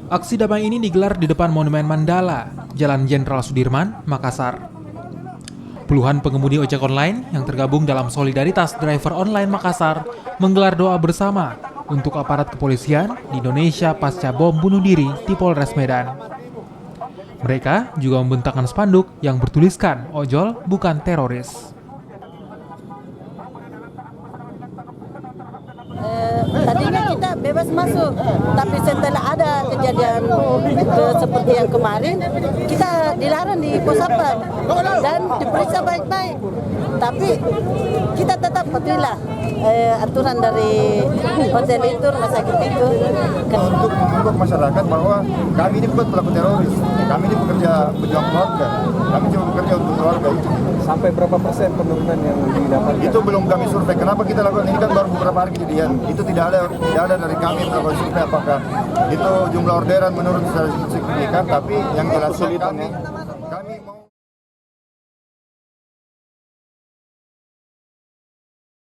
Aksi damai ini digelar di depan Monumen Mandala, Jalan Jenderal Sudirman, Makassar. Puluhan pengemudi ojek online yang tergabung dalam Solidaritas Driver Online Makassar menggelar doa bersama untuk aparat kepolisian di Indonesia pasca bom bunuh diri di Polres Medan. Mereka juga membentangkan spanduk yang bertuliskan "Ojol bukan teroris". Tadinya kita bebas masuk, tapi setelah ada kejadian seperti yang kemarin, kita dilarang di pos satpam dan diperiksa baik-baik. Tapi kita tetap patuhilah aturan dari hotel itu, rumah sakit itu. Untuk masyarakat bahwa kami ini bukan pelaku teroris, kami ini pekerja pejuang keluarga, kami cuma bekerja untuk keluarga itu. Sampai berapa persen penurunan yang didapatkan? Itu belum kami survei. Kenapa kita lakukan ini kan baru beberapa hari kejadian. Itu tidak ada dari kami melakukan survei apakah itu jumlah orderan menurun secara signifikan, tapi yang jelas kami mau